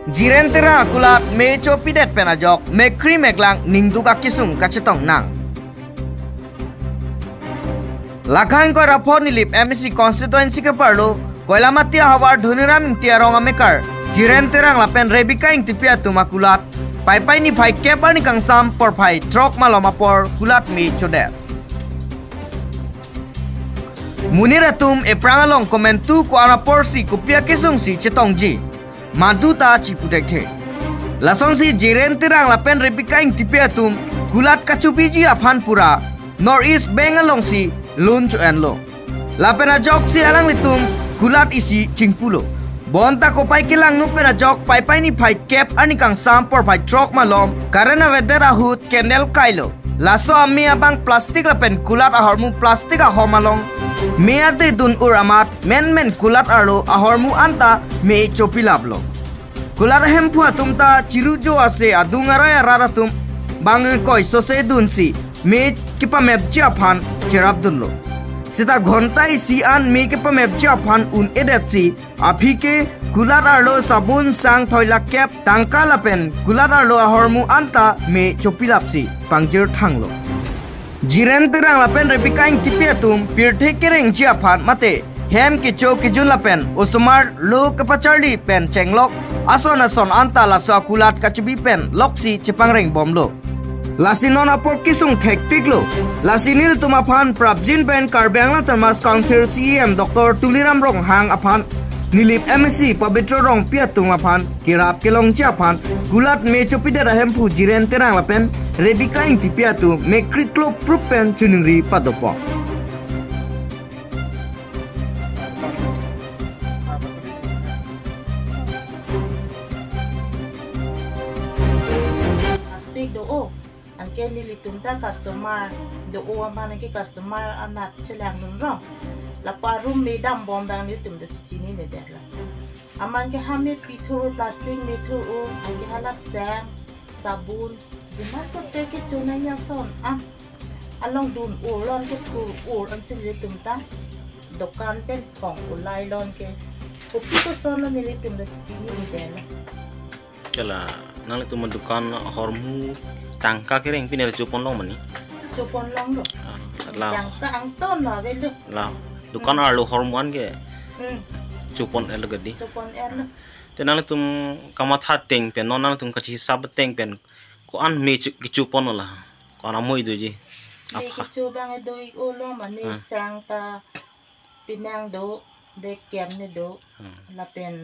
Jiren tera kulat me chopidet penajok me kri meglang ningduka kisung kacetong nang. Lakhain ko rapor nilip MSC constituency ke parlo koila matia hawar dhuniram intia ronga mekar jiren terang lapen rebika ing tipia tumakulat pai ni phai kepa ni kang sam por phai trok maloma por kulat me chodet. Muniratum e prangalong komentu ko rapor si kupia kisung si chetong ji. Maduta ciputekte. Lasong si jiren tirang lapen rebika ing tipiatum gulat kacupiji aphan pura Northeast Bengalong si lunch and lo. Lapen ajok si alang litum gulat isi cingpulo. Bonta ko pai kilang nupen ajok pai ni pai cap ani kang sampor pai trok malom karena wedera hut kendel kailo. Laso ami abang plastik lapen gulat ahormu plastik ahomalong. Meade dun uramat men kulat arlo ahormu anta me chopilablo. Kulat hempu atumta cirujo ase adungaraya raratum bangen koi sose dunsi me kipa mepchi aphan cherabdunlo. Sita ghonta isi an me kipa mepchi aphan un edetsi apike kulat arlo sabun sang thoila kep tangka lapen kulat arlo ahormu anta me chopilapsi pangjir thanglo. Jiren terang lapen rebika ing tipiatum pirthe kereng chia phat mate hem kicho kijun lapen usmar lo kapacharli pen chenglok ason anta laso kulat kachubi pen loksi chipangreng bomlo lasinon apor kisung thektik lo lasinil tumaphan prabjin pen karbangla thermas council CM Dr. Tuliram Rong hang aphan nilip MSC pabitro rong piatung aphan kirap kelong chia phan gulat me chopide rahem pu jiren terang lapen rebika ing tipiatu me kriklo prupen chunungri padopo. Astig doo, ang nilitum ta customer doo ang ke customer anat chelang nungrong. Laparum medam bom bang nilitum da chini ne derla. Aman ke hamit pitur plastik metur ang ke halap sang sabun Dimas ko teke chuna niya son along dun ulon ke ul ang silitum ta dokan pen kong ulay lon ke upi ko son lo nilitum da chini ni dela kala nang itu mendukan hormu tangka kering pindah cupon long mani cupon long lo yang ka ang ton la velu la dukan arlo hormuan ke cupon el gadi cupon el tenang itu kamat hateng pen nonang itu kasih sabat teng pen ko an me cupon la ko ana moi do ji apa cupang do I ulo mani sang ta pinang do de kem ne do la pen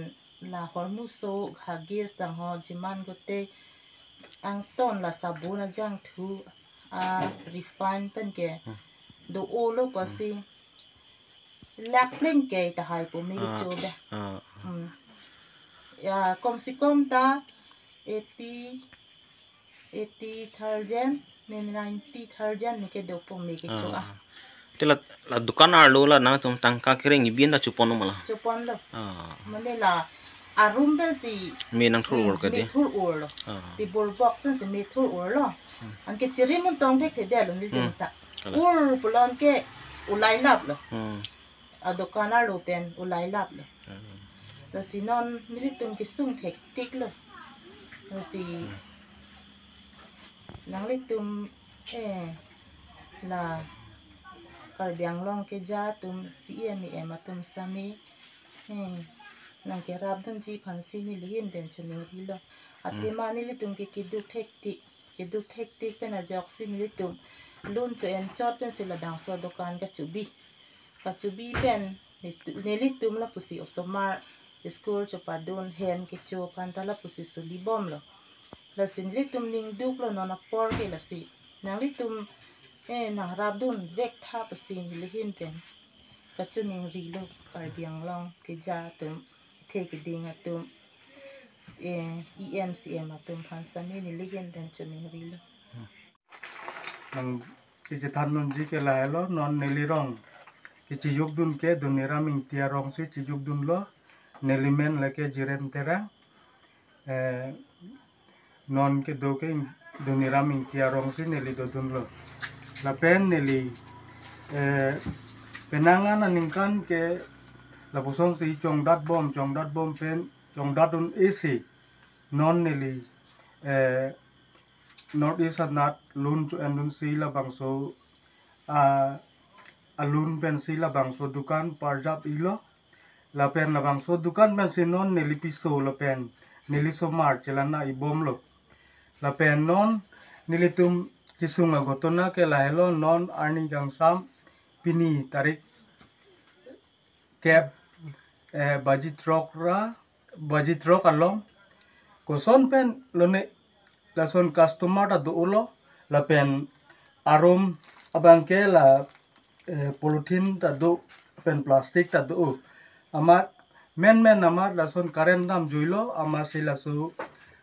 la hormu so hagir tang ho jiman gote ang ton la sabuna jang thu refine pen ke do ulo pasi lakling ke ta hai po mi chuba ya kom si kom ta 80,000 men 90,000 ni ke do po mi ke chua tela la dukan arlo la na tum tangka kering ibien da cupon mala cupon lo mane la arum ben si me nang thur ur ka de thur ur lo ti bol box sen me thur ur lo an ke chiri mun tong thek de lo ni ta ur pulon ke ulai lap lo a dukan arlo pen ulai lap lo to si non militum ke sung thek tik lo to si nang litum la kalbiang long ke ja tum si em atum sami nang ke rab dun ji phansi ni liin den chuni hilo ati mani litum ke kiduk thekti pena jok si litum lun che en chot pen sila dang so dokan ka chubi pen nelitum la pusi osomar school chopadun hem ke cho pantala pusi sulibom lo la sin litum ning duk lo nona por ke la si nang litum nang rabdun vek tha pasin lihin pen kachuning rilo karbiang long ke ja tum take ding atum EMCM atum phansani ni lihin den chuning rilo nang kiji thanun ji ke la lo non nelirong kiji yugdun ke duniram ing tiarong si chi yugdun lo nelimen leke jiren tera non ke do ke duniram ing tiarong si neli dodun lo la pen neli penangan aningkan ke la busong si chong dat bom pen chong dat un isi non nili North East Nat lun chu endun si la bangso alun pen si la bangso dukan parjap ilo la pen la bangso dukan pen si non nili piso la pen nili somar celana ibom lo la pen non nili tum kisunga gotona ke la hello non arni gangsam pini tarik cap budget rock along koson pen lone lason customer ta dulo la pen arom abangke la polythene ta du pen plastic ta du amar men amar lason current dam juilo amar silasu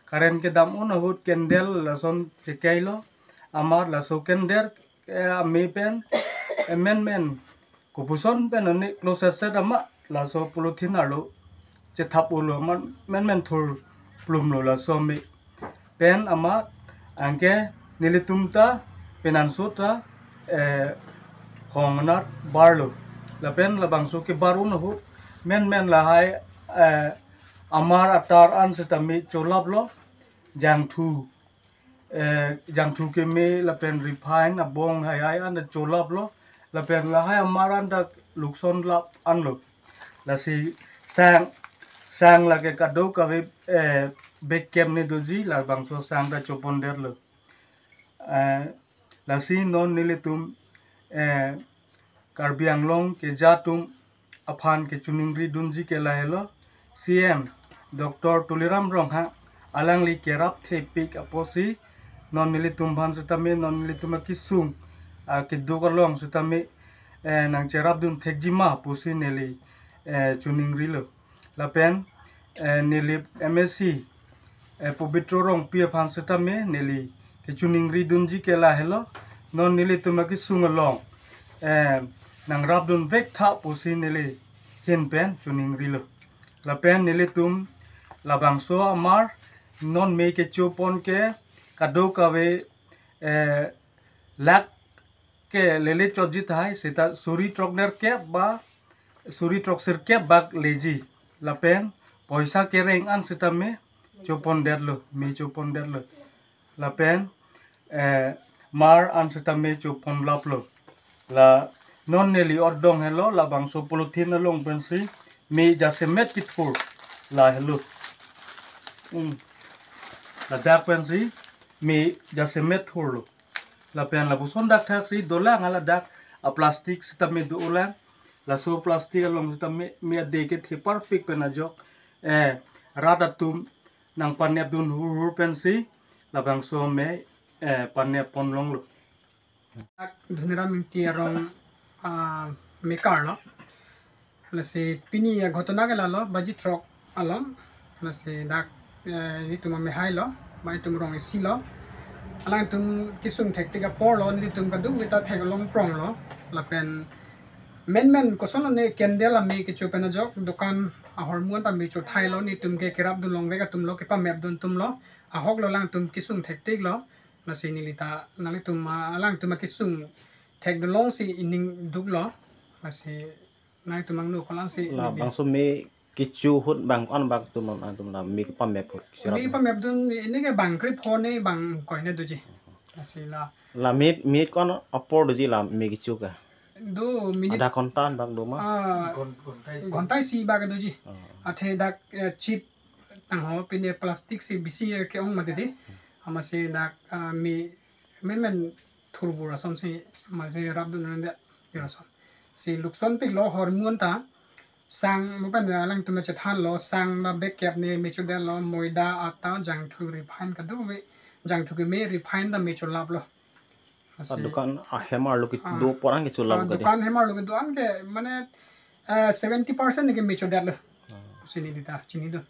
current ke dam un hut candle lason chekailo amar laso candle me pen men kupuson pen ani closest set ama laso polythene alo che thap ulo men thur plum lo laso me pen ama angke nilitumta penansuta hongnat barlo la pen la bangso ke barun hu men la hai amar atar an setami cholap lo jangthu ke me la pen refine abong hai an cholap lo la pen la hai amar an da lukson la an lo la si sang la ke kado ka ve back cam ne doji la bangso sang da chopon der lo la si non nilitum Karbi Anglong ke jatum aphan ke chuningri dunji ke la hello CM Dr. Tuliram Rongha alangli kerap thepik aposi non nilitum bhan sutame non nilitum kisung ke dogalong sutame nang cherap dun thekjima pusi neli chuningri lo la pen nilip MSc Pubitro rong pia phan sutame neli ke chuningri dunji ke la hello non nilitum kisung along nang rabdun vek tha pusi nili hin pen chuningri lo la pen nilitum la bangso amar non me ke chupon ke kado kawe lak ke lele chojji thai seta suri trokner ke ba suri troksir ke bag leji la pen poisa ke reng an seta me chupon derlo me chupon derlo la pen mar an seta me chupon laplo la non neli ordong hello la bangso polythene long pensi me jase met kitfur la hello la dak pensi me jase met thurlo la pen la buson dak thak si dola ngala dak a plastic sita me do ulang la so plastic long sita me de ke the perfect pena jok radatum nang panep dun hur pensi la bangso me panep pon long lo Dhunira minti arong mekar lo lase pini ya ghotona ke lalo budget rock alom lase dak ituma mehai lo mai tum rong isi lo alang tum kisung thekti ka por lo ni tum ka du wita thegalong prong lo la pen men koson ne candle me ke chupena jok dukan a hormon ta me chu thai lo ni tum ke kerap du long vega tum lo ke pa map dun tum lo a hok lo lang tum kisung thekti lo lase nilita nang tum alang tum kisung technology ining duglo lase nang tum ang nu kholang si la bangso me kichu hut bang on bang tum la me pa map hut mi pa map dun ini ke bang krip phone bang koine duji lase la me kon apor duji la me kichu ka do minute ada kontan bang do ma gontai si bag duji athe dak chip tang ho pine plastic si bisi ke ong madede amase dak mi men thurbura son si maze rabdu nanda yarason si lukson pe lo hormone ta sang mo pan alang tu machat han lo sang na back cap ne me chuda lo moida ata jang thu refine ka do we jang thu ke me refine da me chu lab lo dukan a hemar lo ki do porang ki chu lab ka dukan hemar lo ki do an ke mane 70% ne ke me chu da lo sini dita chini do